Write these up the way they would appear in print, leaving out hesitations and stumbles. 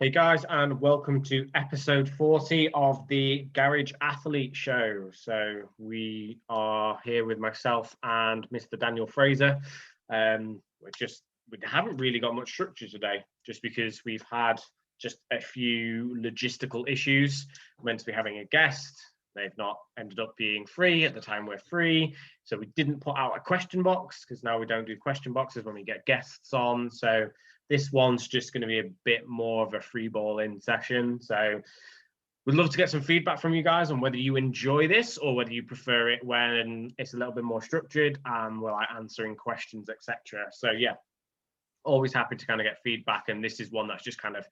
Hey guys, and welcome to episode 40 of the Garage Athlete Show. So we are here with myself and Mr. Daniel Fraser. We haven't really got much structure today, just because we've had just a few logistical issues. We're meant to be having a guest. They've not ended up being free at the time we're free. So we didn't put out a question box, because now we don't do question boxes when we get guests on. So this one's just going to be a bit more of a free ball-in session. So we'd love to get some feedback from you guys on whether you enjoy this or whether you prefer it when it's a little bit more structured and we're like answering questions, etc. So yeah, always happy to kind of get feedback. And this is one that's just kind of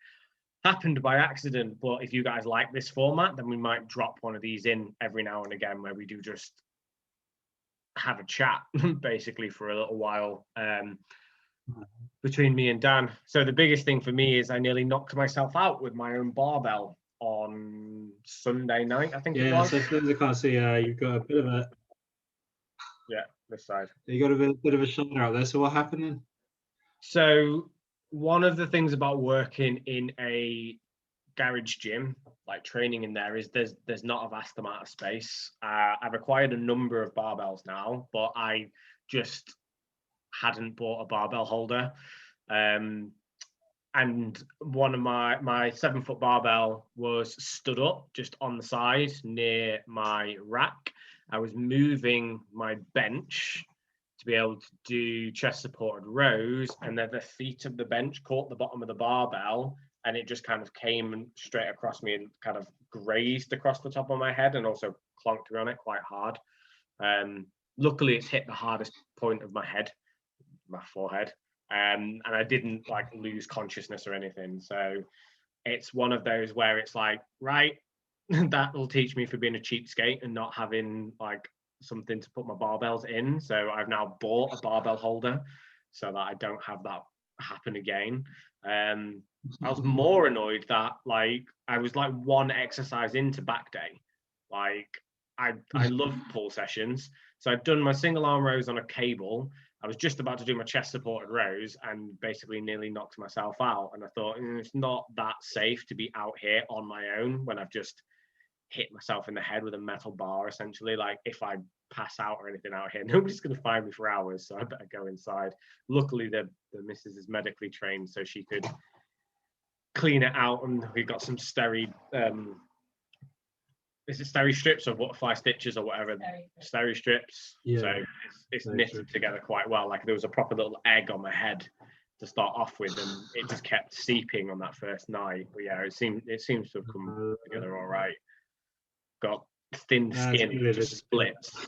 happened by accident. But if you guys like this format, then we might drop one of these in every now and again where we do just have a chat basically for a little while. Between me and Dan. So the biggest thing for me is I nearly knocked myself out with my own barbell on Sunday night, I think it was. So for those that can't see, you've got a bit of a... Yeah, this side. You got a bit of a shoulder out there. So what happened then? So one of the things about working in a garage gym, like training in there, is there's not a vast amount of space. I've acquired a number of barbells now, but I just hadn't bought a barbell holder. And one of my 7-foot barbell was stood up just on the side near my rack. I was moving my bench to be able to do chest supported rows, and then the feet of the bench caught the bottom of the barbell, and it just kind of came straight across me and kind of grazed across the top of my head and also clonked me on it quite hard. Luckily, it's hit the hardest point of my head, my forehead, and I didn't like lose consciousness or anything. So it's one of those where it's like, right, that will teach me for being a cheapskate and not having like something to put my barbells in. So I've now bought a barbell holder so that I don't have that happen again. I was more annoyed that like I was like one exercise into back day. Like I love pull sessions. So I'd done my single arm rows on a cable. I was just about to do my chest supported rows and basically nearly knocked myself out. And I thought, it's not that safe to be out here on my own when I've just hit myself in the head with a metal bar, essentially. Like if I pass out or anything out here, nobody's going to find me for hours. So I better go inside. Luckily, the missus is medically trained, so she could clean it out. And we got some steri, is it steri strips or butterfly stitches or whatever? Steri strips. Yeah. So it's knitted together quite well. Like there was a proper little egg on my head to start off with, and it just kept seeping on that first night. But yeah, it seems to have come together all right. Got thin skin, just splits.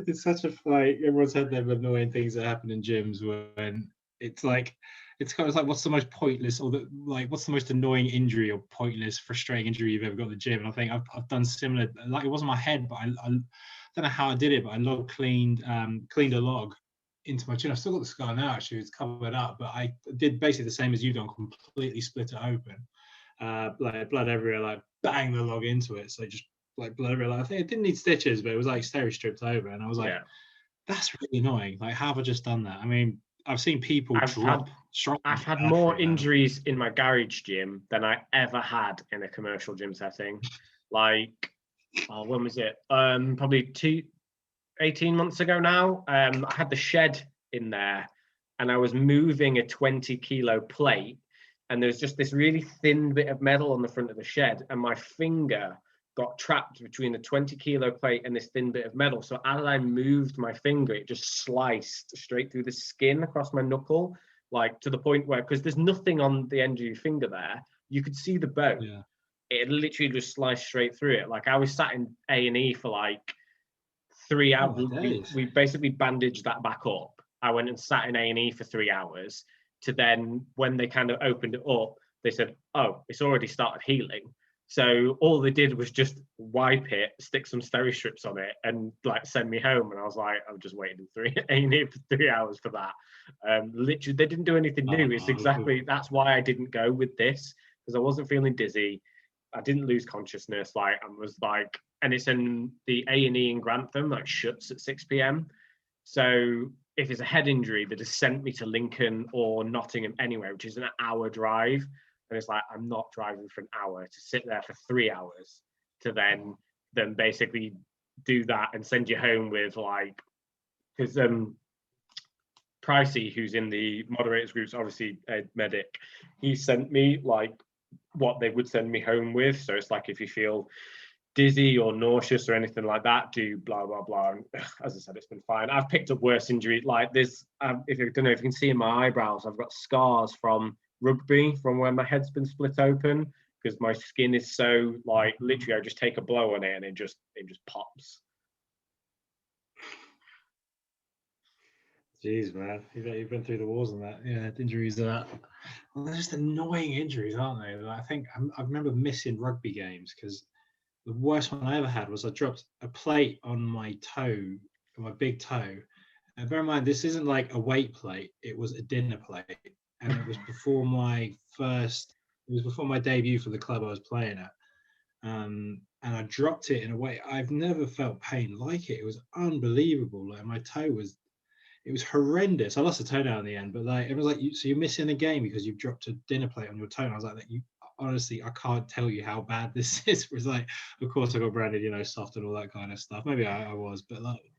It's such a fight. Everyone's had them annoying things that happen in gyms when it's like, it's kind of like, what's the most pointless or what's the most annoying injury or pointless, frustrating injury you've ever got in the gym? And I think I've done similar. Like it wasn't my head, but I don't know how I did it, but I cleaned a log into my chin. I've still got the scar now. Actually, it's covered up, but I did basically the same as you done. Completely split it open, like blood everywhere. Like bang the log into it, so just like blood everywhere. Like, I think it didn't need stitches, but it was like steri stripped over, and I was like, that's really annoying. Like, how have I just done that? I mean, I've seen people I've had more injuries in my garage gym than I ever had in a commercial gym setting. Like, when was it? Probably 18 months ago now. I had the shed in there and I was moving a 20-kilo plate, and there's just this really thin bit of metal on the front of the shed, and my finger got trapped between the 20-kilo plate and this thin bit of metal. So as I moved my finger, it just sliced straight through the skin across my knuckle, like to the point where, because there's nothing on the end of your finger there, you could see the bone. Yeah. It literally just sliced straight through it. Like I was sat in A&E for like 3 hours. We basically bandaged that back up. I went and sat in A&E for 3 hours to then, when they kind of opened it up, they said, oh, it's already started healing. So all they did was just wipe it, stick some steri strips on it, and like send me home. And I was like, I'm just waiting in for 3 hours for that. Literally, they didn't do anything new. It's exactly, that's why I didn't go with this, because I wasn't feeling dizzy. I didn't lose consciousness. Like I was like, and it's in the A&E in Grantham, like shuts at 6 p.m. So if it's a head injury, they just sent me to Lincoln or Nottingham anywhere, which is an hour drive. And it's like, I'm not driving for an hour to sit there for 3 hours to then basically do that and send you home with like, because Pricey, who's in the moderators groups, obviously a medic, he sent me like what they would send me home with. So it's like, if you feel dizzy or nauseous or anything like that, do blah blah blah. And as I said, it's been fine. I've picked up worse injury like this. If you don't know if you can see in my eyebrows, I've got scars from rugby, from where my head's been split open, because my skin is so like, literally I just take a blow on it and it just pops. Jeez, man, you've been through the wars on that. Yeah, injuries are that. Well, they're just annoying injuries, aren't they? Like, I think I remember missing rugby games because the worst one I ever had was I dropped a plate on my toe, my big toe. And bear in mind, this isn't like a weight plate; it was a dinner plate, and it was before my debut for the club I was playing at. And I dropped it in a way I've never felt pain like it. It was unbelievable. Like my toe was. It was horrendous. I lost a toenail in the end, but like it was like, so you're missing a game because you've dropped a dinner plate on your toe. And I was like, you honestly, I can't tell you how bad this is. It was like, of course, I got branded, soft and all that kind of stuff. Maybe I was, but like,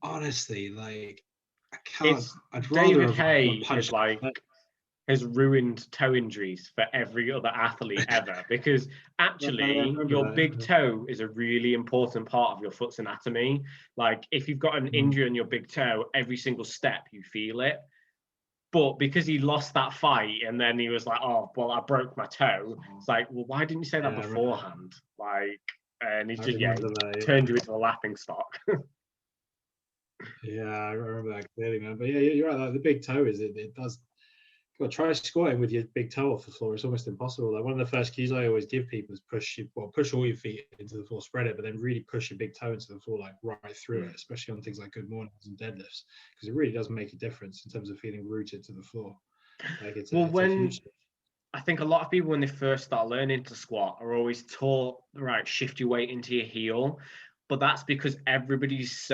honestly, like, I can't. I'd rather David have Hay punched is like, has ruined toe injuries for every other athlete ever, because actually your big toe is a really important part of your foot's anatomy. Like if you've got an injury on your big toe, every single step you feel it. But because he lost that fight and then he was like, oh, well, I broke my toe. It's like, well, why didn't you say that beforehand? Like, and he just, turned you into a laughing stock. Yeah, I remember that clearly, man. But yeah, you're right. Like the big toe it does. Well, try squatting with your big toe off the floor. It's almost impossible. Like one of the first cues I always give people is push all your feet into the floor, spread it, but then really push your big toe into the floor, like right through it, especially on things like good mornings and deadlifts, because it really does make a difference in terms of feeling rooted to the floor. Like it's a huge. I think a lot of people, when they first start learning to squat, are always taught, right, shift your weight into your heel. But that's because everybody's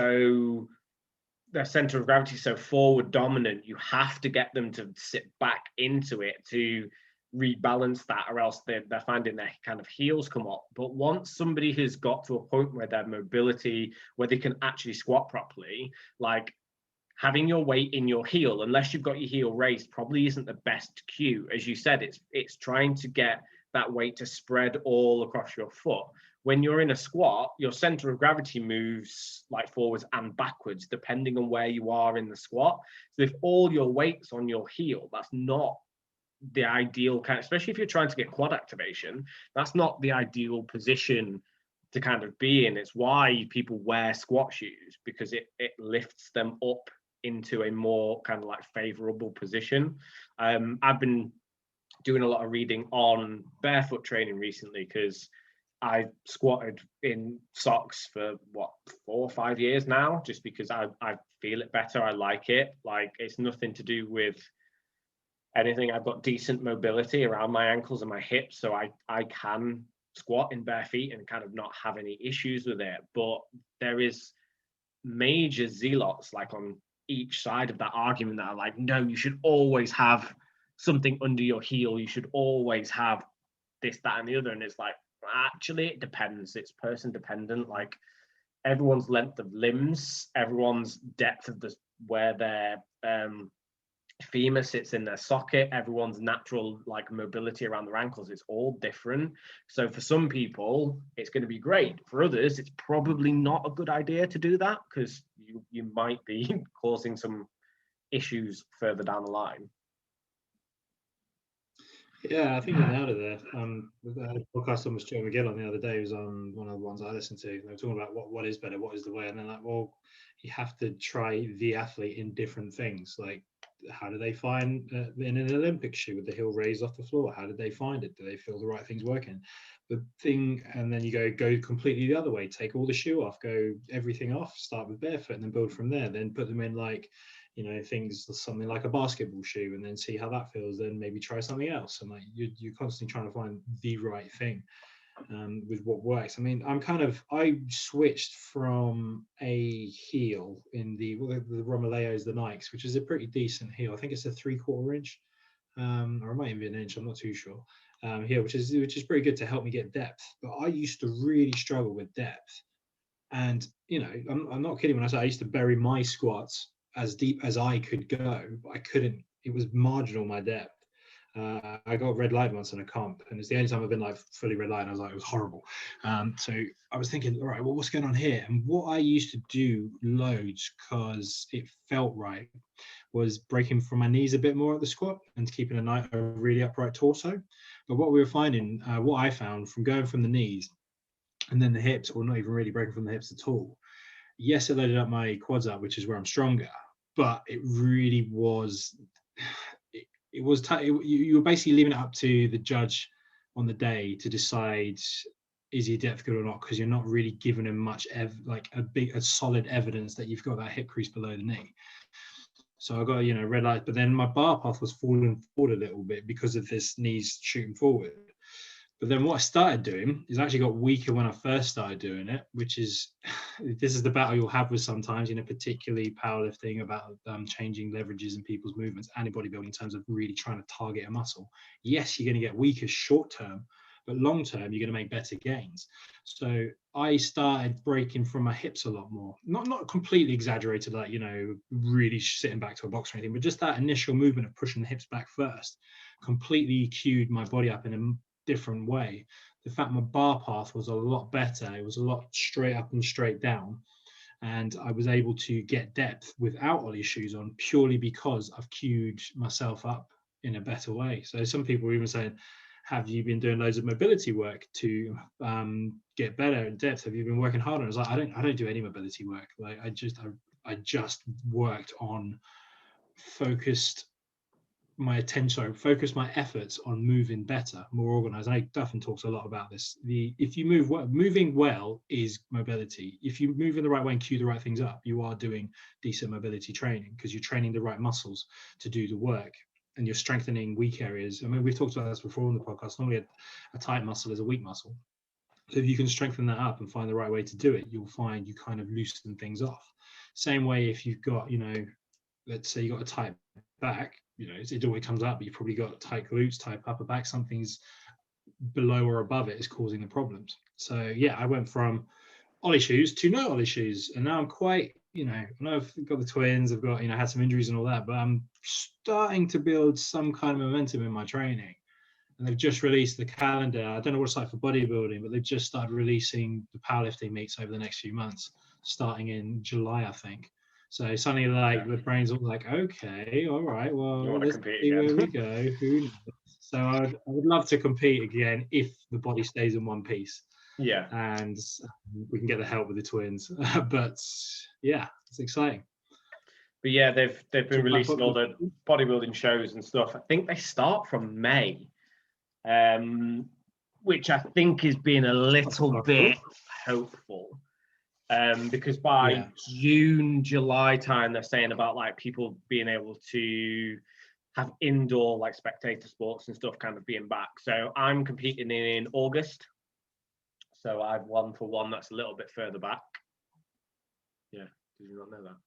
their center of gravity is so forward dominant. You have to get them to sit back into it to rebalance that, or else they're finding their kind of heels come up. But once somebody has got to a point where their mobility, where they can actually squat properly, like having your weight in your heel, unless you've got your heel raised, probably isn't the best cue. As you said, it's trying to get that weight to spread all across your foot. When you're in a squat, your center of gravity moves like forwards and backwards, depending on where you are in the squat. So if all your weight's on your heel, that's not the ideal kind, especially if you're trying to get quad activation, that's not the ideal position to kind of be in. It's why people wear squat shoes, because it lifts them up into a more kind of like favorable position. I've been doing a lot of reading on barefoot training recently, because I squatted in socks for 4 or 5 years now, just because I feel it better. I like it. Like it's nothing to do with anything. I've got decent mobility around my ankles and my hips, so I can squat in bare feet and kind of not have any issues with it. But there is major zealots like on each side of that argument that are like, no, you should always have something under your heel. You should always have this, that, and the other. And it's like, actually, it depends. It's person dependent. Like everyone's length of limbs, everyone's depth of where their femur sits in their socket, everyone's natural like mobility around their ankles, it's all different. So for some people it's going to be great. For others, it's probably not a good idea to do that, because you might be causing some issues further down the line. Yeah, I think you nailed it there. I had a podcast on with Joe McGill on the other day. It was on one of the ones I listened to. They were talking about what is better, what is the way, and they're like, well, you have to try the athlete in different things. Like, how do they find in an Olympic shoe with the heel raised off the floor? How did they find it? Do they feel the right thing's working? The thing, and then you go completely the other way. Take all the shoe off, go everything off. Start with barefoot, and then build from there. Then put them in like, things, something like a basketball shoe, and then see how that feels. Then maybe try something else. And like you're constantly trying to find the right thing. with what works. I mean, I switched from a heel in the Romoleos, the Nikes, which is a pretty decent heel. I think it's a 3/4 inch, or it might even be an inch. I'm not too sure. Heel, which is pretty good to help me get depth. But I used to really struggle with depth, and I'm not kidding when I say I used to bury my squats as deep as I could go, but I couldn't. It was marginal, my depth. I got red light once in a comp, and it's the only time I've been like fully red light. And I was like, it was horrible. So I was thinking, all right, well, what's going on here? And what I used to do loads, because it felt right, was breaking from my knees a bit more at the squat and keeping a really upright torso. But what we were finding, what I found from going from the knees and then the hips, or not even really breaking from the hips at all. Yes, it loaded up my quads up, which is where I'm stronger, but it really was. It was you were basically leaving it up to the judge on the day to decide, is your depth good or not, because you're not really giving him much a solid evidence that you've got that hip crease below the knee. So I got red light, but then my bar path was falling forward a little bit because of this knees shooting forward. But then what I started doing is actually got weaker when I first started doing it, which is, this is the battle you'll have with sometimes, particularly powerlifting, about changing leverages in people's movements and in bodybuilding in terms of really trying to target a muscle. Yes, you're going to get weaker short term, but long term, you're going to make better gains. So I started breaking from my hips a lot more, not completely exaggerated, like, really sitting back to a box or anything, but just that initial movement of pushing the hips back first completely cued my body up in a different way. The fact my bar path was a lot better, it was a lot straight up and straight down, and I was able to get depth without Ollie shoes on, purely because I've cued myself up in a better way. So some people were even saying, have you been doing loads of mobility work to get better in depth? Have you been working harder? I was like, I don't do any mobility work. Like I just worked on focused my efforts on moving better, more organized. I know Duffin talks a lot about this. If you moving well is mobility. If you move in the right way and cue the right things up, you are doing decent mobility training, because you're training the right muscles to do the work, and you're strengthening weak areas. I mean, we've talked about this before on the podcast. Normally a tight muscle is a weak muscle. So if you can strengthen that up and find the right way to do it, you'll find you kind of loosen things off. Same way if you've got, let's say you got a tight back, it always comes up, but you've probably got tight glutes, tight upper back, something's below or above it is causing the problems. So yeah, I went from Ollie shoes to no Ollie shoes, and now I'm quite, I know I've got the twins, I've got, had some injuries and all that, but I'm starting to build some kind of momentum in my training. And they've just released the calendar. I don't know what it's like for bodybuilding, but they've just started releasing the powerlifting meets over the next few months, starting in July, I think. So suddenly, like, the brain's all like, okay, all right, well, let's see where we go. Who knows? So I would love to compete again if the body stays in one piece. Yeah. And we can get the help with the twins. But yeah, it's exciting. But yeah, they've been releasing all the bodybuilding shows and stuff. I think they start from May, which I think is being a little bit hopeful. Because by June, July time, they're saying about like people being able to have indoor like spectator sports and stuff kind of being back. So I'm competing in August. So I've one for one that's a little bit further back. Yeah, did you not know that?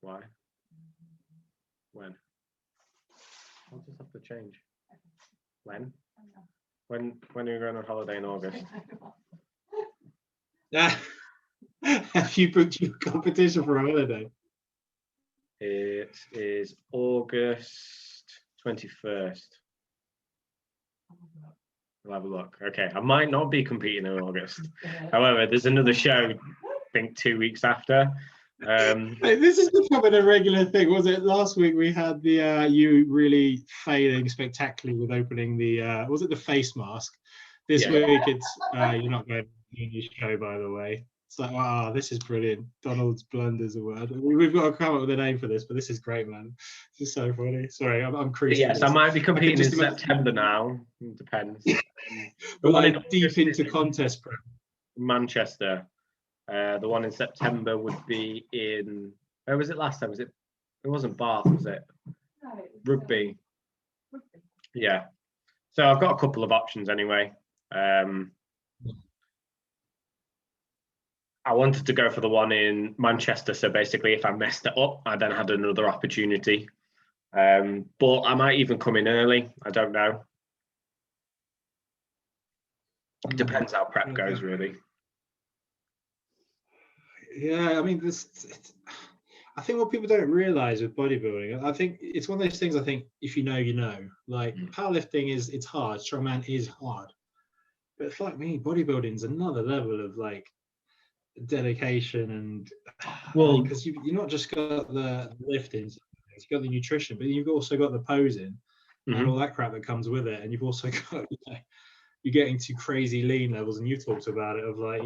Why? When? I'll just have to change. When? When are you going on holiday in August? Have you booked your competition for a holiday? It is August 21st. I'll have a look. Okay, I might not be competing in August. However, there's another show, I think 2 weeks after. This is becoming a regular thing. Was it last week we had the you really failing spectacularly with opening the was it the face mask? This week it's you're not going to do your show, by the way. It's like, wow, this is brilliant. Donald's blunders a word. We've got to come up with a name for this, but this is great, man. This is so funny. Sorry, I'm creasing. Yes, I might be competing in September now. It depends. But like deep into contest prep. Manchester. The one in September would be in, where was it last time? It wasn't Bath, was it? No, Rugby. Yeah. So I've got a couple of options anyway. I wanted to go for the one in Manchester, so basically if I messed it up, I then had another opportunity. But I might even come in early. I don't know. It depends how prep goes, really. Yeah, I mean, I think what people don't realize with bodybuilding, I think it's one of those things. I think if you know, you know. Like powerlifting it's hard. Strongman is hard, but fuck me, bodybuilding is another level of like dedication and because you've not just got the lifting, you've got the nutrition, but you've also got the posing and all that crap that comes with it, and you've also got you're getting to crazy lean levels, and you talked about it of like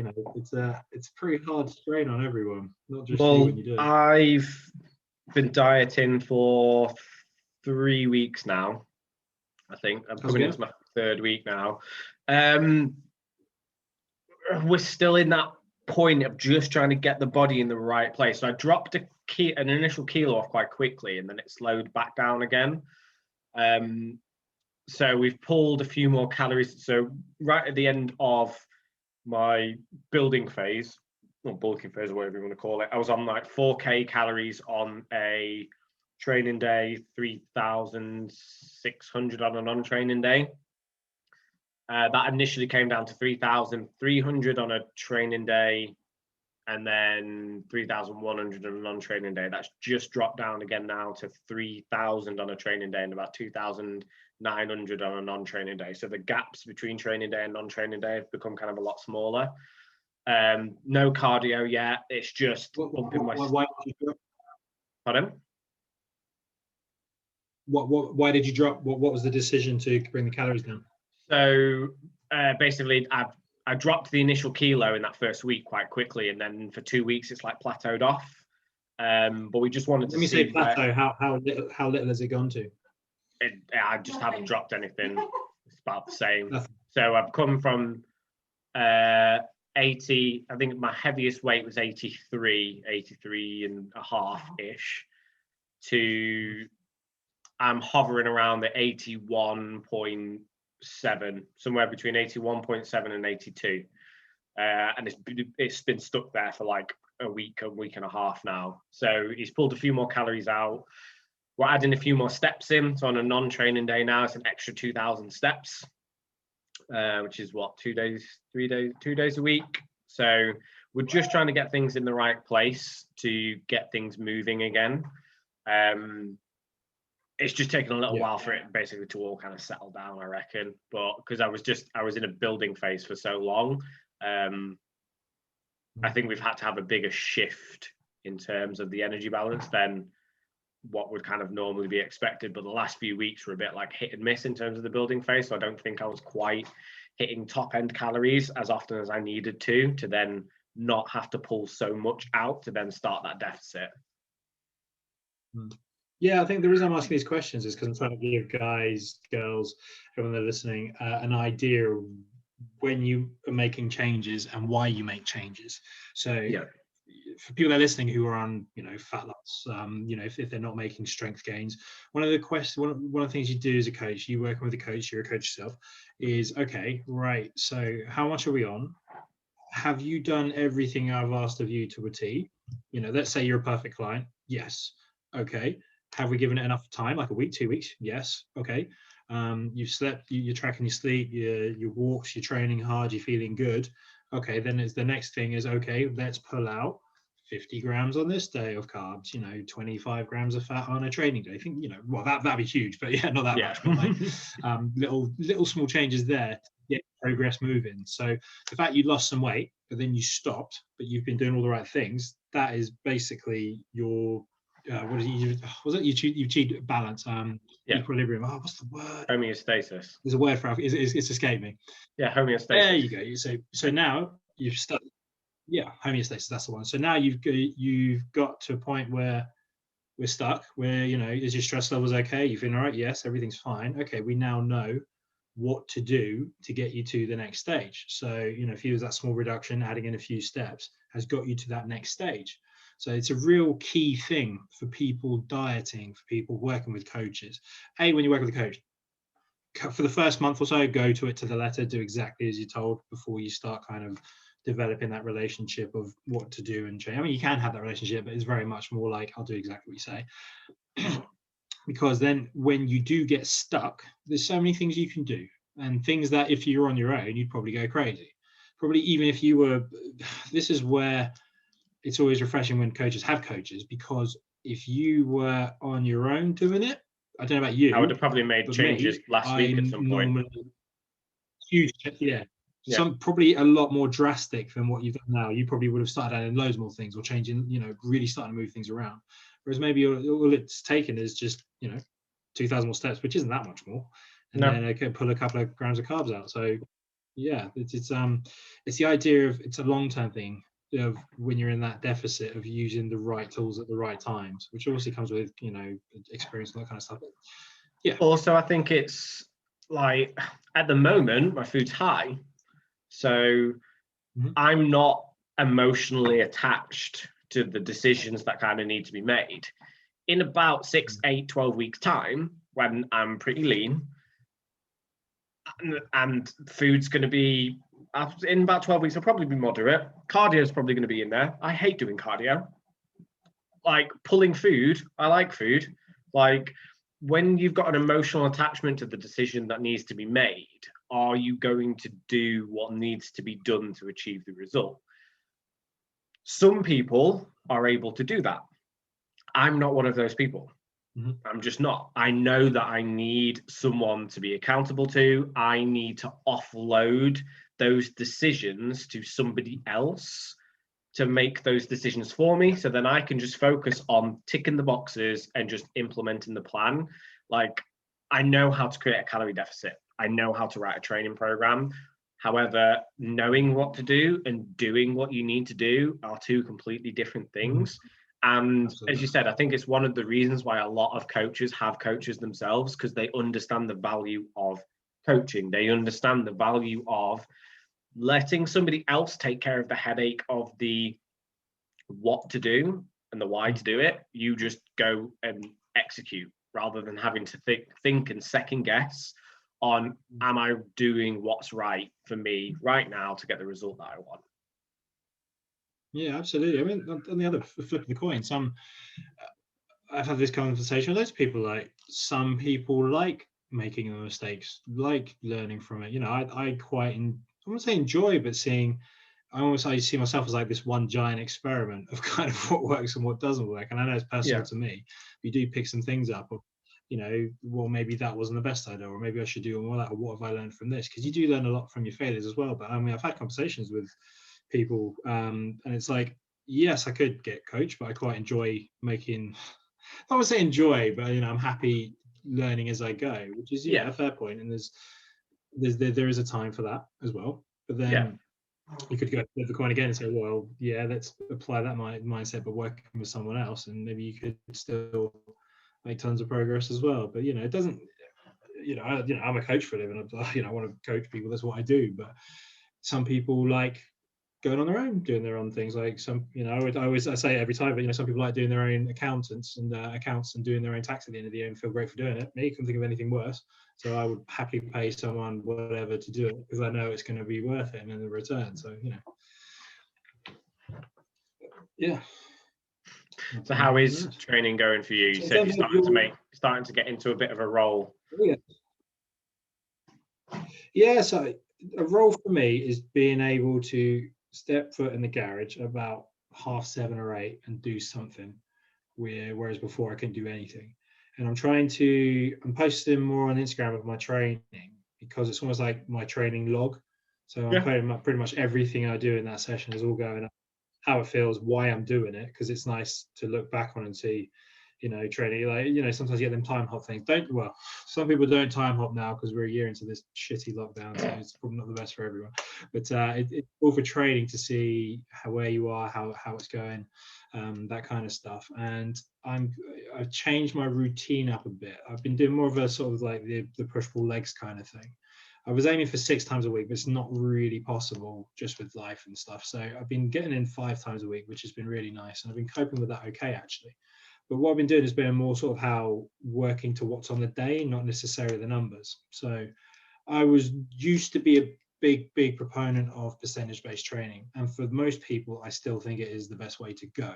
it's pretty hard strain on everyone, not just you when you do it. I've been dieting for 3 weeks now. I think I'm coming into my 3rd week now. We're still in that point of just trying to get the body in the right place. So I dropped an initial kilo off quite quickly, and then it slowed back down again. So we've pulled a few more calories. So right at the end of my building phase, or bulking phase, or whatever you want to call it, I was on like 4K calories on a training day, 3,600 on a non-training day. That initially came down to 3,300 on a training day, and then 3,100 on a non-training day. That's just dropped down again now to 3,000 on a training day and about 2,900 on a non-training day. So the gaps between training day and non-training day have become kind of a lot smaller. No cardio yet. It's just bumping my. Pardon? Why did you drop? What was the decision to bring the calories down? So basically, I dropped the initial kilo in that first week quite quickly, and then for 2 weeks it's like plateaued off. But we just wanted to see. When you say plateau, how little has it gone to? I just haven't dropped anything. It's about the same. Nothing. So I've come from 80. I think my heaviest weight was 83 and a half ish. To I'm hovering around the 81.7, somewhere between 81.7 and 82. And it's been stuck there for like a week and a half now. So he's pulled a few more calories out. We're adding a few more steps in. So on a non-training day now, it's an extra 2,000 steps, which is what, 2 days a week. So we're just trying to get things in the right place to get things moving again. It's just taken a little while for it basically to all kind of settle down, I reckon. But because I was in a building phase for so long, I think we've had to have a bigger shift in terms of the energy balance than what would kind of normally be expected. But the last few weeks were a bit like hit and miss in terms of the building phase. So I don't think I was quite hitting top end calories as often as I needed to then not have to pull so much out to then start that deficit. Yeah, I think the reason I'm asking these questions is because I'm trying to give guys, girls, everyone that are listening, an idea of when you are making changes and why you make changes. So for people that are listening who are on, fat loss, if they're not making strength gains, one of the things you do as a coach, you working with a coach, you're a coach yourself, is okay, right, so how much are we on? Have you done everything I've asked of you to a T? Let's say you're a perfect client. Yes. Okay. Have we given it enough time, like a week, 2 weeks? Yes. Okay. You've slept, you're tracking your sleep, your walks, you're training hard, you're feeling good. Okay, then it's the next thing is, okay, let's pull out 50 grams on this day of carbs, 25 grams of fat on a training day. I think, well, that'd be huge, but not that much, but like little small changes there to get progress moving. So the fact you lost some weight, but then you stopped, but you've been doing all the right things, that is basically your you achieved balance, equilibrium. What's the word? Homeostasis. There's a word for it. It's escaped me. Yeah, homeostasis. There you go. So now you've stuck. Yeah, homeostasis. That's the one. So now you've got to a point where we're stuck. Where is your stress levels okay? You feeling all right? Yes, everything's fine. Okay, we now know what to do to get you to the next stage. So if you use that small reduction, adding in a few steps has got you to that next stage. So it's a real key thing for people dieting, for people working with coaches. When you work with a coach, for the first month or so, go to it to the letter, do exactly as you're told before you start kind of developing that relationship of what to do and change. I mean, you can have that relationship, but it's very much more like, I'll do exactly what you say. Because then when you do get stuck, there's so many things you can do, and things that if you're on your own, you'd probably go crazy. Probably even if you were, this is where it's always refreshing when coaches have coaches, because if you were on your own doing it, I don't know about you, I would have probably made changes last week at some point. Huge, yeah. Some probably a lot more drastic than what you've done now. You probably would have started adding loads more things or changing, really starting to move things around. Whereas maybe all it's taken is just 2,000 more steps, which isn't that much more, and then I can pull a couple of grams of carbs out. So yeah, it's the idea of, it's a long-term thing of when you're in that deficit of using the right tools at the right times, which obviously comes with experience and that kind of stuff. Yeah. Also, I think it's like, at the moment my food's high, so I'm not emotionally attached to the decisions that kind of need to be made. In about 6, 8, 12 weeks time, when I'm pretty lean and food's going to be, in about 12 weeks, I'll probably be moderate. Cardio is probably going to be in there. I hate doing cardio. Like pulling food, I like food. Like when you've got an emotional attachment to the decision that needs to be made, are you going to do what needs to be done to achieve the result? Some people are able to do that. I'm not one of those people. I'm just not. I know that I need someone to be accountable to. I need to offload those decisions to somebody else to make those decisions for me. So then I can just focus on ticking the boxes and just implementing the plan. Like, I know how to create a calorie deficit. I know how to write a training program. However, knowing what to do and doing what you need to do are two completely different things. And absolutely, as you said, I think it's one of the reasons why a lot of coaches have coaches themselves, because they understand the value of coaching. They understand the value of letting somebody else take care of the headache of the what to do and the why to do it. You just go and execute, rather than having to think and second guess on, am I doing what's right for me right now to get the result that I want? Yeah, absolutely. I mean, on the other flip of the coin, I've had this conversation with loads of people. Like, some people like making the mistakes, like learning from it. I quite, I wouldn't say enjoy, but I see myself as like this one giant experiment of kind of what works and what doesn't work. And I know it's personal to me. You do pick some things up of, well, maybe that wasn't the best idea, or maybe I should do more of that, or what have I learned from this? Because you do learn a lot from your failures as well. But I mean, I've had conversations with people, and it's like, yes, I could get coached, but I quite enjoy making, I would say enjoy, but I'm happy learning as I go, which is a fair point. And there is a time for that as well. But then you could go flip the coin again and say, well, yeah, let's apply that mindset, but working with someone else, and maybe you could still make tons of progress as well. But it doesn't, I'm a coach for a living. I want to coach people. That's what I do. But some people like going on their own, doing their own things. Like some, I say it every time, but some people like doing their own accounts and doing their own tax at the end of the year and feel great for doing it. Me, couldn't think of anything worse. So I would happily pay someone whatever to do it, because I know it's going to be worth it and in the return. So yeah. So how is training going for you? You said you're starting to get into a bit of a role. Yeah. So a role for me is being able to step foot in the garage about 7:30 or 8 and do something, whereas before I couldn't do anything. And I'm posting more on Instagram of my training, because it's almost like my training log. So I'm putting pretty much everything I do in that session is all going up, how it feels, why I'm doing it, because it's nice to look back on and see, training. Like, sometimes you get them time hop things. Some people don't time hop now because we're a year into this shitty lockdown, so it's probably not the best for everyone. But it's all for training to see where you are, how it's going, that kind of stuff. And I've changed my routine up a bit. I've been doing more of a sort of like the push-pull legs kind of thing. I was aiming for 6 times a week, but it's not really possible just with life and stuff. So I've been getting in 5 times a week, which has been really nice. And I've been coping with that okay, actually. But what I've been doing has been more sort of how working to what's on the day, not necessarily the numbers. So I was used to be a big proponent of percentage-based training. And for most people, I still think it is the best way to go.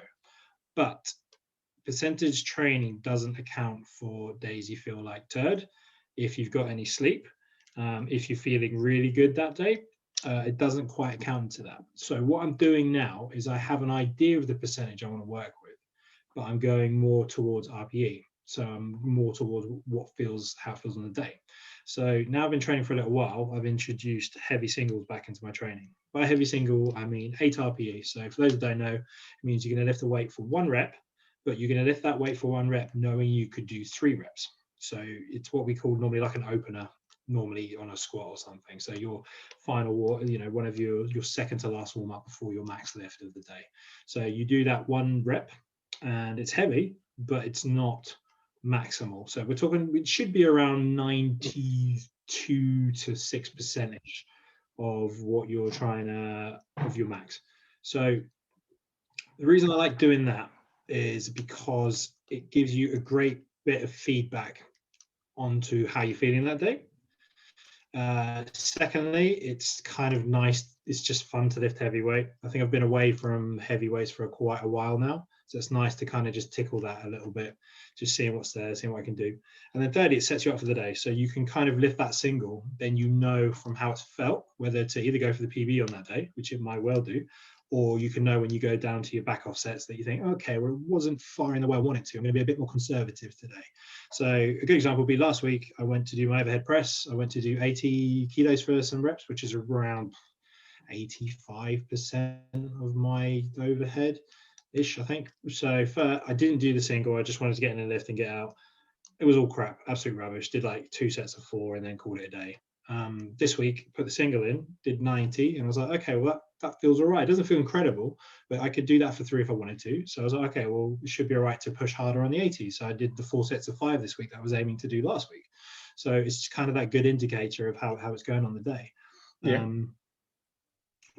But percentage training doesn't account for days you feel like turd. If you've got any sleep, if you're feeling really good that day, it doesn't quite account to that. So what I'm doing now is I have an idea of the percentage I want to work with, but I'm going more towards RPE. So I'm more towards how it feels on the day. So now I've been training for a little while. I've introduced heavy singles back into my training. By heavy single, I mean 8 RPE. So for those that don't know, it means you're going to lift a weight for 1 rep, but you're going to lift that weight for 1 rep knowing you could do 3 reps. So it's what we call normally like an opener, normally on a squat or something. So your final, one of your second to last warm up before your max lift of the day. So you do that 1 rep and it's heavy, but it's not maximal. So we're talking, it should be around 92 to 6% of what you're trying to, of your max. So the reason I like doing that is because it gives you a great bit of feedback onto how you're feeling that day. Secondly, it's kind of nice. It's just fun to lift heavyweight. I think I've been away from heavyweights for quite a while now. So it's nice to kind of just tickle that a little bit, just seeing what's there, seeing what I can do. And then thirdly, it sets you up for the day. So you can kind of lift that single, then you know from how it's felt, whether to either go for the PB on that day, which it might well do, or you can know when you go down to your back off sets that you think, okay, well, it wasn't firing the way I wanted to. I'm going to be a bit more conservative today. So a good example would be last week, I went to do my overhead press. I went to do 80 kilos for some reps, which is around 85% of my overhead-ish, I think. So I didn't do the single. I just wanted to get in a lift and get out. It was all crap, absolute rubbish. Did like 2 sets of 4 and then called it a day. This week, put the single in, did 90, and I was like, okay, well, that feels all right. It doesn't feel incredible, but I could do that for 3 if I wanted to. So I was like, okay, well, it should be all right to push harder on the 80. So I did the 4 sets of 5 this week that I was aiming to do last week. So it's kind of that good indicator of how it's going on the day. Yeah.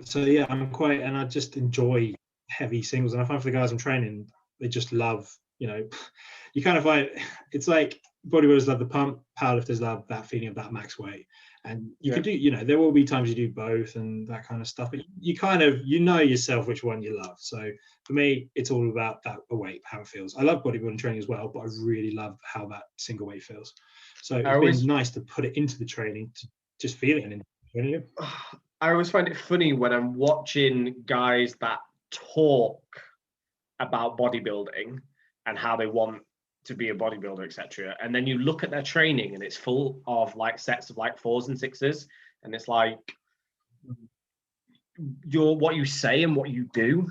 So yeah, and I just enjoy heavy singles. And I find for the guys I'm training, they just love, you kind of find it's like bodybuilders love the pump, powerlifters love that feeling of that max weight. And you can do, there will be times you do both and that kind of stuff, but you kind of, yourself which one you love. So for me, it's all about that weight, how it feels. I love bodybuilding training as well, but I really love how that single weight feels. So it's been nice to put it into the training, to just feel it in training. I always find it funny when I'm watching guys that talk about bodybuilding and how they want to be a bodybuilder, etc. And then you look at their training and it's full of like sets of like 4s and 6s. And it's like what you say and what you do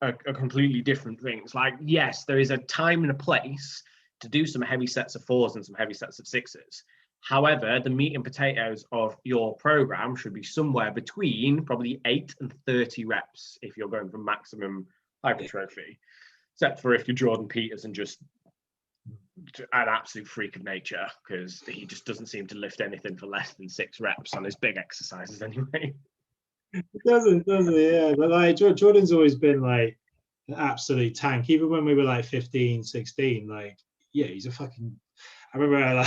are completely different things. Like, yes, there is a time and a place to do some heavy sets of 4s and some heavy sets of 6s. However, the meat and potatoes of your program should be somewhere between probably 8 and 30 reps if you're going for maximum hypertrophy, except for if you're Jordan Peters and just an absolute freak of nature, because he just doesn't seem to lift anything for less than 6 reps on his big exercises anyway. It doesn't yeah. But like Jordan's always been like an absolute tank, even when we were like 15, 16. Like, yeah, he's a fucking. I remember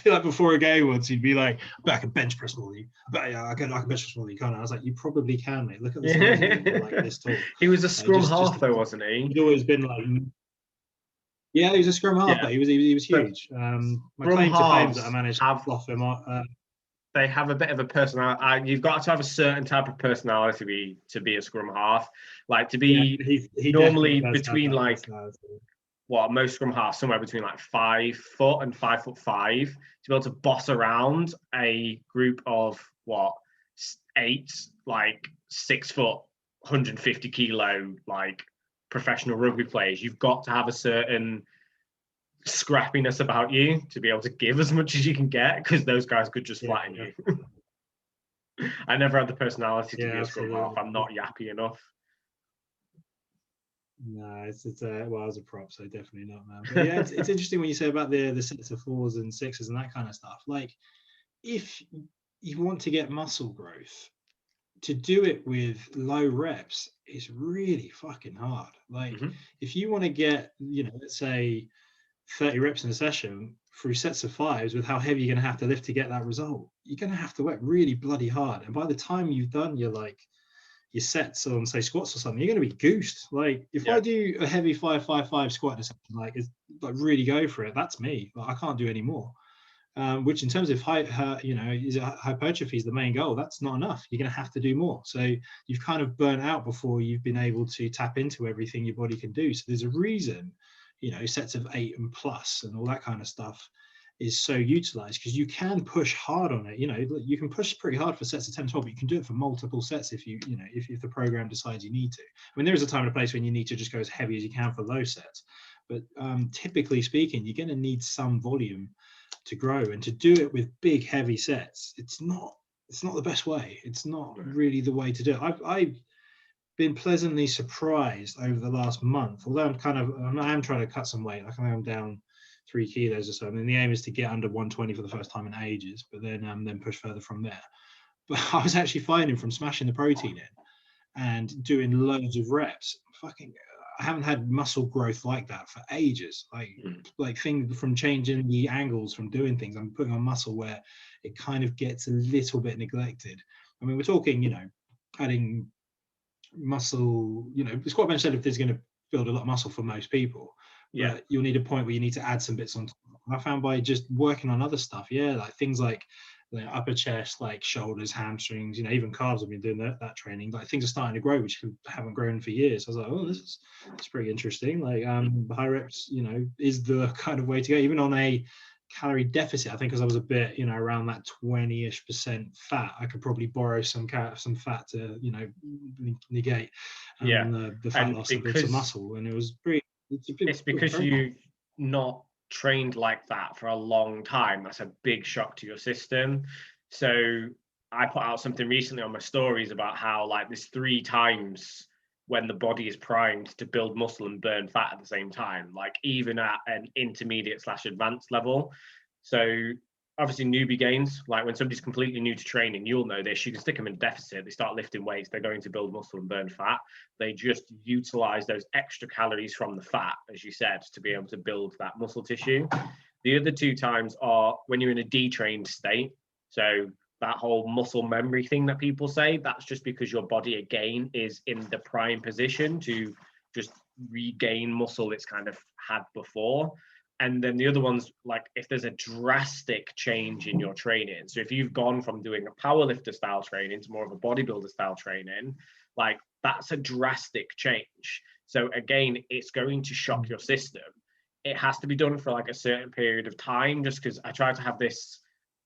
like before a game once, he'd be like, "I can bench press more than you." But yeah, I can bench press more than you, can't I? I was like, "You probably can, mate. Look at the size of you, like this tall." He was a scrum half, though, wasn't he? He'd always been like, yeah, he was a scrum half, but he was huge. My claim to fame is that I managed to fluff him up. They have a bit of a personality. You've got to have a certain type of personality to be a scrum half. Like to be he normally between like most scrum halves somewhere between like 5 foot and 5'5" to be able to boss around a group of 8 like 6 foot 150 kilo like professional rugby players. You've got to have a certain scrappiness about you to be able to give as much as you can get, because those guys could just flatten you. I never had the personality to be a scrum half. I'm not yappy enough. No, well, I was a prop, so definitely not, man. But yeah, it's interesting when you say about the sets of 4s and 6s and that kind of stuff. Like, if you want to get muscle growth, to do it with low reps is really fucking hard. Like if you want to get, let's say 30 reps in a session through sets of 5s with how heavy you're going to have to lift to get that result, you're going to have to work really bloody hard. And by the time you've done your sets on, say, squats or something, you're going to be goosed. Like if I do a heavy 5-5-5 squat in a session, it's like really go for it, that's me. Like, I can't do any more. Which in terms of hypertrophy is the main goal. That's not enough. You're going to have to do more. So you've kind of burnt out before you've been able to tap into everything your body can do. So there's a reason, sets of 8 and plus and all that kind of stuff is so utilized, because you can push hard on it. You can push pretty hard for sets of 10, 12, but you can do it for multiple sets if if the program decides you need to. I mean, there is a time and a place when you need to just go as heavy as you can for low sets, but typically speaking, you're going to need some volume to grow, and to do it with big heavy sets, it's not the best way. It's not really the way to do it. I've been pleasantly surprised over the last month, although I am trying to cut some weight. Like I am down 3 kilos or so, and the aim is to get under 120 for the first time in ages, but then push further from there. But I was actually finding, from smashing the protein in and doing loads of reps, I haven't had muscle growth like that for ages. Like things from changing the angles, from doing things, I'm putting on muscle where it kind of gets a little bit neglected. I mean, we're talking, adding muscle, the squat bench deadlift is going to build a lot of muscle for most people. But you'll need a point where you need to add some bits on top. And I found by just working on other stuff, like things like upper chest, like shoulders, hamstrings, even calves. I've been doing that training. Like things are starting to grow, which haven't grown for years. I was like, oh, this is pretty interesting. Like high reps, is the kind of way to go. Even on a calorie deficit, I think, because I was a bit, around that 20-ish% fat, I could probably borrow some fat to, negate the fat loss and build some muscle. And it was pretty. It's because you've not trained like that for a long time. That's a big shock to your system. So I put out something recently on my stories about how there's 3 times when the body is primed to build muscle and burn fat at the same time, even at an intermediate/advanced level. So obviously newbie gains, when somebody's completely new to training, you'll know this, you can stick them in a deficit, they start lifting weights, they're going to build muscle and burn fat. They just utilize those extra calories from the fat, as you said, to be able to build that muscle tissue. The other 2 times are when you're in a detrained state. So that whole muscle memory thing that people say, that's just because your body again is in the prime position to just regain muscle it's kind of had before. And then the other one's if there's a drastic change in your training. So if you've gone from doing a powerlifter style training to more of a bodybuilder style training, that's a drastic change. So again, it's going to shock your system. It has to be done for a certain period of time, just because I tried to have this,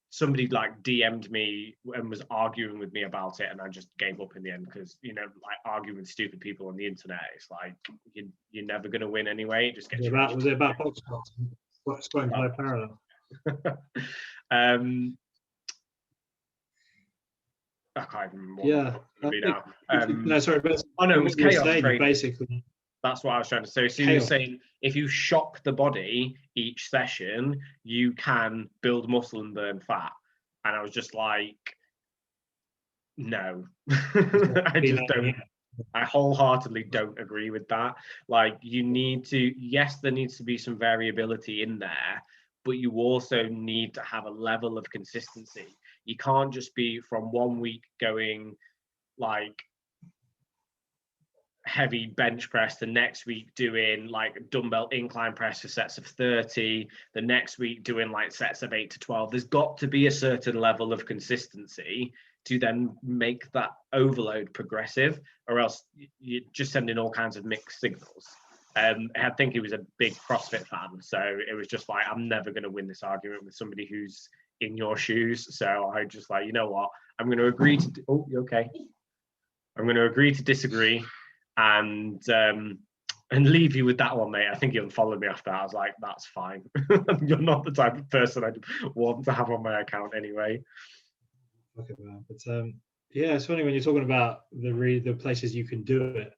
somebody DM'd me and was arguing with me about it, and I just gave up in the end, because arguing with stupid people on the internet, it's you're never going to win anyway. It just gets was it about box squatting by parallel? I can't even remember what it now. No, sorry, but it was chaos training, basically. That's what I was trying to say. So you were saying if you shock the body each session, you can build muscle and burn fat. And I was just no. I just don't. I wholeheartedly don't agree with that. You need to, yes, there needs to be some variability in there, but you also need to have a level of consistency. You can't just be from one week going heavy bench press, the next week doing dumbbell incline press for sets of 30, the next week doing sets of 8 to 12. There's got to be a certain level of consistency to then make that overload progressive, or else you're just sending all kinds of mixed signals. I think he was a big CrossFit fan, so it was just I'm never going to win this argument with somebody who's in your shoes. So I just you know what, I'm going to agree to you okay? I'm going to agree to disagree and leave you with that one, mate. I think you unfollowed me after that. I was like, that's fine. You're not the type of person I'd want to have on my account anyway. Okay, man. But yeah, it's funny when you're talking about the places you can do it.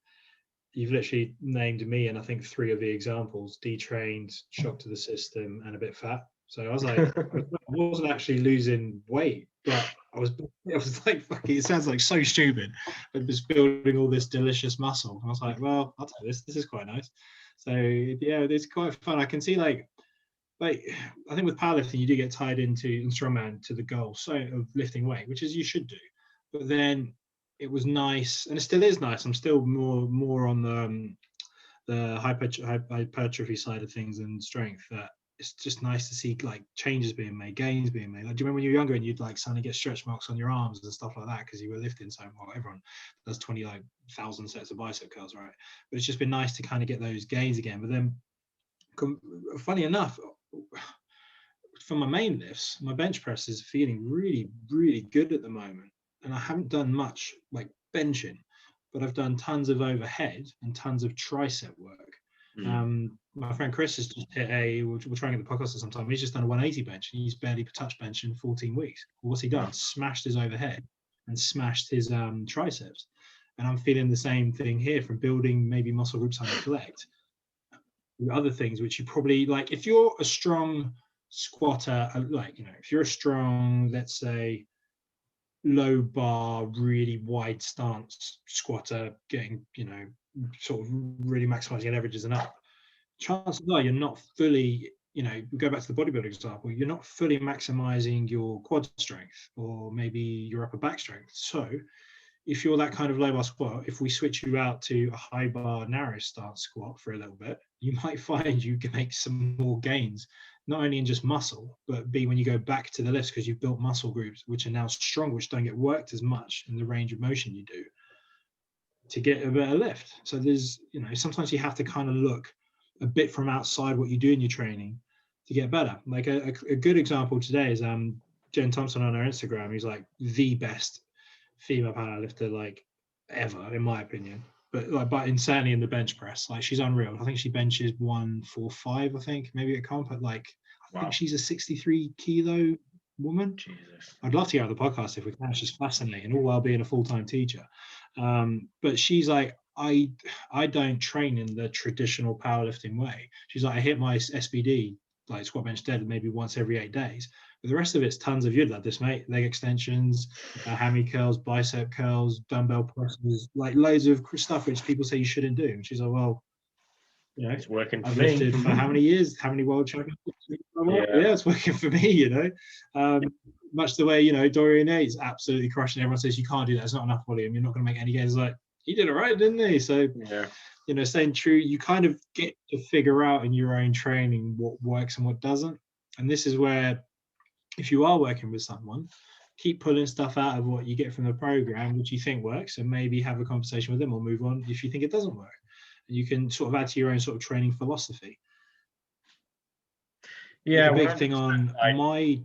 You've literally named me and I think 3 of the examples: detrained, shock to the system, and a bit fat. So I was I wasn't actually losing weight, but I was like, fucking, it sounds like so stupid, but just building all this delicious muscle. I was like, well, I'll take this. This is quite nice. So yeah, it's quite fun. I can see like I think with powerlifting, you do get tied into in strongman to the goal so of lifting weight, which is you should do. But then it was nice, and it still is nice. I'm still more on the hypertrophy side of things and strength. That it's just nice to see like changes being made, gains being made. Like, do you remember when you were younger and you'd like suddenly get stretch marks on your arms and stuff like that because you were lifting so well? Everyone does 20,000 sets of bicep curls, right? But it's just been nice to kind of get those gains again. But then, funny enough, for my main lifts, my bench press is feeling really, really good at the moment. And I haven't done much like benching, but I've done tons of overhead and tons of tricep work. My friend Chris has just hit we'll try and get the podcast at some time. He's just done a 180 bench and he's barely touched bench in 14 weeks. Well, what's he done? Smashed his overhead and smashed his triceps. And I'm feeling the same thing here from building maybe muscle groups I neglect. Other things which you probably like, if you're a strong squatter, like, you know, if you're a strong, let's say, low bar, really wide stance squatter, getting, you know, sort of really maximizing averages and up, chances are you're not fully, you know, go back to the bodybuilding example, you're not fully maximizing your quad strength or maybe your upper back strength. So if you're that kind of low bar squat, if we switch you out to a high bar narrow stance squat for a little bit, you might find you can make some more gains, not only in just muscle, but when you go back to the lifts, because you've built muscle groups which are now strong, which don't get worked as much in the range of motion you do, to get a better lift. So there's, you know, sometimes you have to kind of look a bit from outside what you do in your training to get better. Like a good example today is Jen Thompson on her Instagram, who's like the best female powerlifter like ever, in my opinion. But insanely in the bench press, like she's unreal. I think she benches 145. I think maybe at comp, but like I think she's a 63 kilo woman. Jesus. I'd love to get on the podcast if we can. She's fascinating, all while being a full-time teacher. But she's like, I don't train in the traditional powerlifting way. She's like, I hit my SBD, like squat bench dead, maybe once every 8 days. But the rest of it's tons of, you'd love this, mate. Leg extensions, hammy curls, bicep curls, dumbbell presses, like loads of stuff which people say you shouldn't do. And she's like, well, you know, It's working for I've me. lifted for how many years? How many world championships? Yeah, it's working for me, you know. Much the way, you know, Dorian Yates absolutely crushing. Everyone says you can't do that. It's not enough volume. You're not going to make any gains. Like, he did it right, didn't he? So, you know, staying true, you kind of get to figure out in your own training what works and what doesn't. And this is where, if you are working with someone, keep pulling stuff out of what you get from the program, which you think works, and maybe have a conversation with them or move on if you think it doesn't work. And you can sort of add to your own sort of training philosophy. Yeah, like a big thing on my.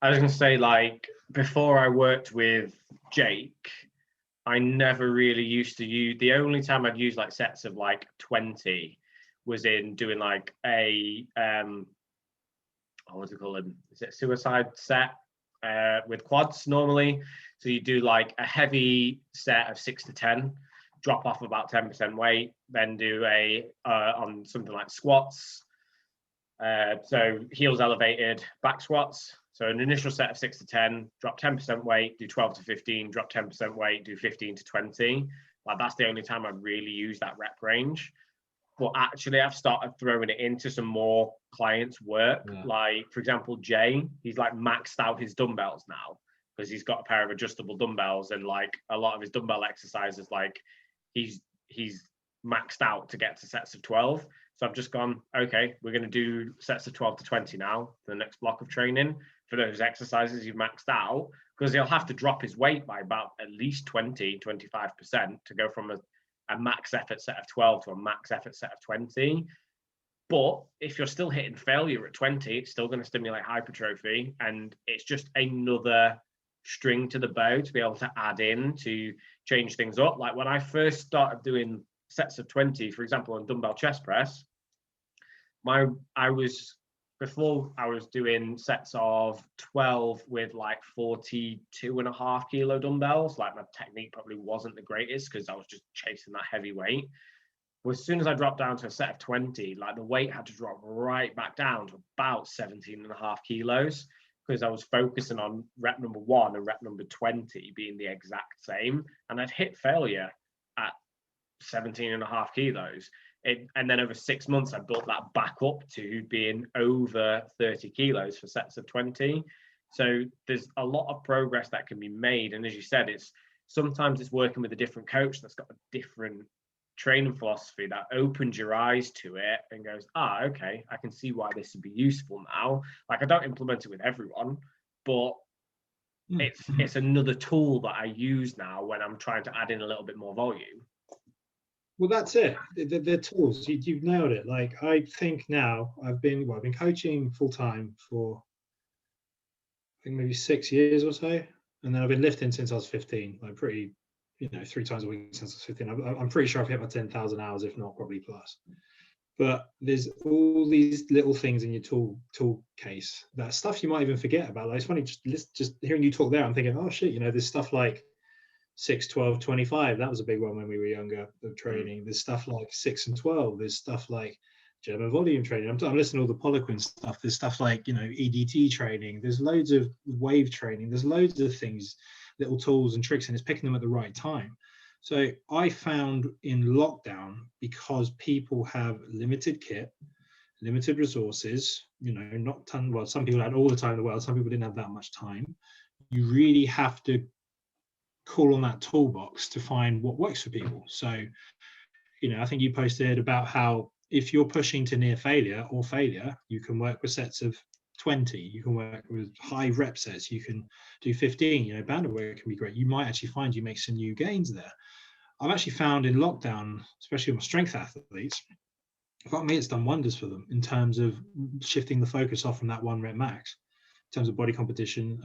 I was going to say, like, before I worked with Jake, I never really used to use, the only time I'd use like sets of like 20 was in doing like a, what do you call them? Is it suicide set with quads normally? So you do like a heavy set of 6 to 10, drop off about 10% weight, then do on something like squats. So heels elevated, back squats. So an initial set of 6 to 10, drop 10% weight, do 12 to 15, drop 10% weight, do 15 to 20. Like, that's the only time I really use that rep range. But actually, I've started throwing it into some more clients' work. Yeah. Like, for example, Jay, he's like maxed out his dumbbells now because he's got a pair of adjustable dumbbells, and like a lot of his dumbbell exercises, like he's maxed out to get to sets of 12. So I've just gone, okay, we're going to do sets of 12 to 20 now for the next block of training for those exercises you've maxed out, because he'll have to drop his weight by about at least 20, 25% to go from a max effort set of 12 to a max effort set of 20. But if you're still hitting failure at 20, it's still going to stimulate hypertrophy. And it's just another string to the bow to be able to add in to change things up. Like when I first started doing sets of 20, for example, on dumbbell chest press, before I was doing sets of 12 with like 42.5 kilo dumbbells. Like, my technique probably wasn't the greatest because I was just chasing that heavy weight. But as soon as I dropped down to a set of 20, like the weight had to drop right back down to about 17.5 kilos, because I was focusing on rep number 1 and rep number 20 being the exact same, and I'd hit failure at 17.5 kilos. And then over 6 months, I built that back up to being over 30 kilos for sets of 20. So there's a lot of progress that can be made. And as you said, sometimes it's working with a different coach that's got a different training philosophy that opens your eyes to it and goes, okay, I can see why this would be useful now. Like, I don't implement it with everyone, but it's another tool that I use now when I'm trying to add in a little bit more volume. Well, that's it. They're tools. You've nailed it. Like, I think now I've been coaching full time for, I think, maybe 6 years or so, and then I've been lifting since I was 15. Like, pretty, 3 times a week since I was 15. I'm pretty sure I've hit my 10,000 hours, if not probably plus. But there's all these little things in your tool case, that stuff you might even forget about. Like, it's funny just hearing you talk there. I'm thinking, oh shit, there's stuff like 6, 12, 25. That was a big one when we were younger, of training. There's stuff like 6 and 12. There's stuff like German volume training. I'm listening to all the Poliquin stuff. There's stuff like, EDT training. There's loads of wave training. There's loads of things, little tools and tricks, and it's picking them at the right time. So I found in lockdown, because people have limited kit, limited resources, not ton. Well, some people had all the time in the world. Some people didn't have that much time. You really have to call on that toolbox to find what works for people. So, I think you posted about how if you're pushing to near failure or failure, you can work with sets of 20, you can work with high rep sets, you can do 15, banded weight can be great. You might actually find you make some new gains there. I've actually found in lockdown, especially with my strength athletes, for me, it's done wonders for them in terms of shifting the focus off from that 1 rep max, in terms of body composition,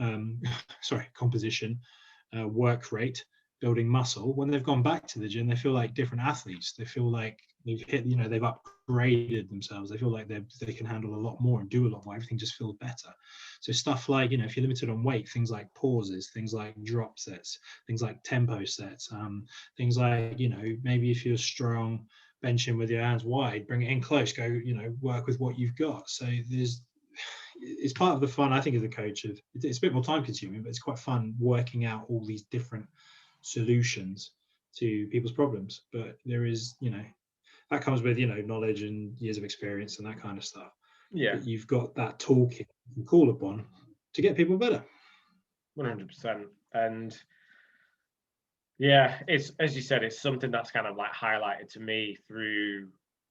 work rate, building muscle. When they've gone back to the gym, they feel like different athletes. They feel like they've hit, they've upgraded themselves. They feel like they can handle a lot more and do a lot more. Everything just feels better. So stuff like, if you're limited on weight, things like pauses, things like drop sets, things like tempo sets, things like, maybe if you're strong, benching with your hands wide, bring it in close, go, work with what you've got. So it's part of the fun, I think, as a coach. It's a bit more time consuming, but it's quite fun working out all these different solutions to people's problems. But there is, that comes with, knowledge and years of experience and that kind of stuff. Yeah. But you've got that toolkit you can call upon to get people better. 100%. And yeah, it's, as you said, it's something that's kind of like highlighted to me through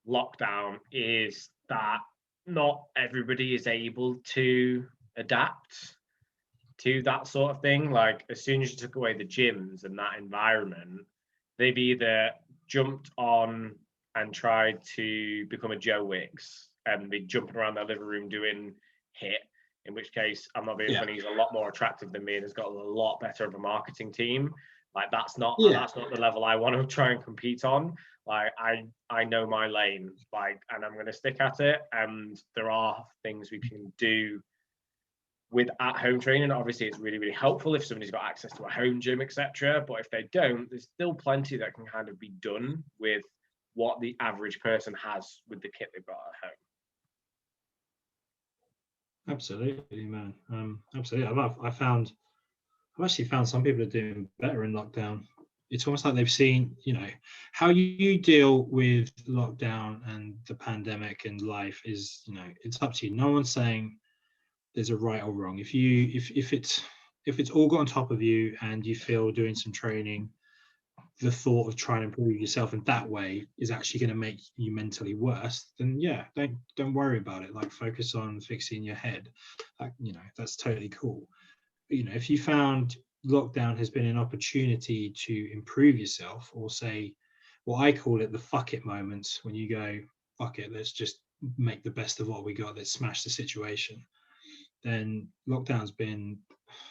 lockdown, is that not everybody is able to adapt to that sort of thing. Like, as soon as you took away the gyms and that environment, they've either jumped on and tried to become a Joe Wicks and be jumping around their living room doing HIIT, in which case, I'm not being funny, he's a lot more attractive than me and has got a lot better of a marketing team. Like, that's not the level I want to try and compete on. Like, I know my lane, like, and I'm going to stick at it. And there are things we can do with at-home training. Obviously, it's really, really helpful if somebody's got access to a home gym, etc. But if they don't, there's still plenty that can kind of be done with what the average person has with the kit they've got at home. Absolutely, man. Absolutely. I've actually found some people are doing better in lockdown. It's almost like they've seen, how you deal with lockdown and the pandemic and life is, it's up to you. No one's saying there's a right or wrong. If it's all got on top of you and you feel doing some training, the thought of trying to improve yourself in that way is actually going to make you mentally worse, then don't worry about it. Like, focus on fixing your head. Like, that's totally cool. But, if you found lockdown has been an opportunity to improve yourself, or say, well, I call it the fuck it moments, when you go, fuck it, let's just make the best of what we got, let's smash the situation, then lockdown's been,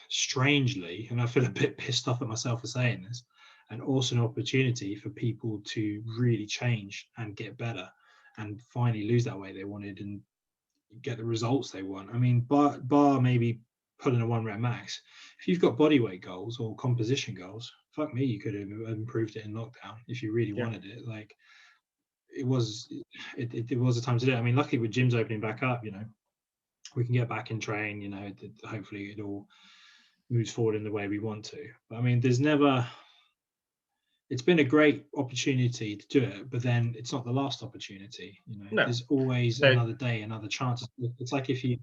strangely, and I feel a bit pissed off at myself for saying this, and also an opportunity for people to really change and get better and finally lose that weight they wanted and get the results they want. I mean, bar maybe pulling a 1 rep max, if you've got body weight goals or composition goals, fuck me, you could have improved it in lockdown if you really wanted it. Like, it was a time to do it. I mean, luckily with gyms opening back up, we can get back and train, you know, hopefully it all moves forward in the way we want to. But I mean, it's been a great opportunity to do it, but then it's not the last opportunity. You know, No. there's always So another day, another chance. It's like if you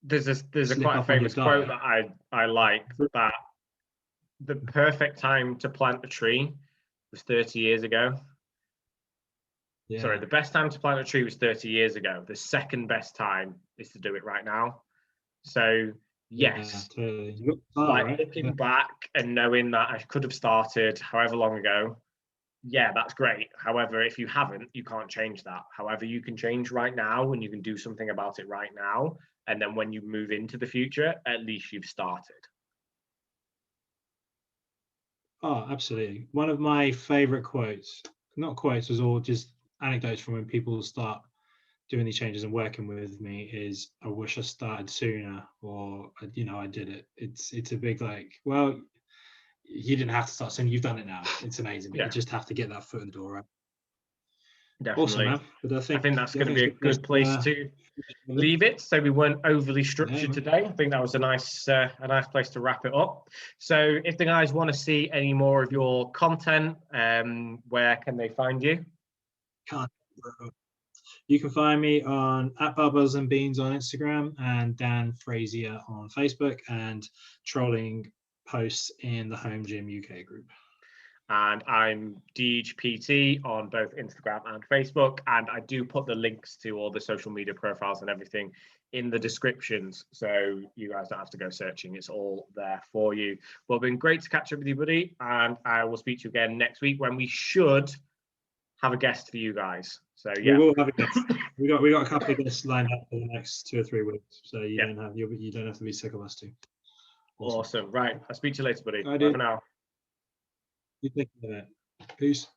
there's a slip quite a up on your famous quote diet. that I like, that the perfect time to plant a tree was 30 years ago. Yeah. Sorry, the best time to plant a tree was 30 years ago. The second best time is to do it right now. So yes, Yeah, totally. like Right? looking back and knowing that I could have started however long ago, yeah, that's great. However, if you haven't, you can't change that. However, you can change right now, and you can do something about it right now. And then when you move into the future, at least you've started. Oh, absolutely. One of my favorite quotes, not quotes, was all just anecdotes from when people start doing these changes and working with me, is I wish I started sooner, or you know, I did it. It's a big like, well, you didn't have to start soon, you've done it now. It's amazing. But Yeah, you just have to get that foot in the door, right? Awesome, definitely. man. But I I think think that's going to be a it's good place to leave it. So we weren't overly structured today. I think that was a nice place to wrap it up. So if the guys want to see any more of your content, where can they find you? You can find me on @Barbells&Beans on Instagram and Dan Frazier on Facebook, and trolling posts in the Home Gym UK group. And I'm DHPT on both Instagram and Facebook. And I do put the links to all the social media profiles and everything in the descriptions, so you guys don't have to go searching. It's all there for you. Well, it's been great to catch up with you, buddy. And I will speak to you again next week, when we should have a guest for you guys. So yeah, we will have a guest. we got a couple of guests lined up for the next 2 or 3 weeks. So you don't have to be sick of us too. Awesome. Right. I'll speak to you later, buddy. Bye For now. You take care of that. Peace.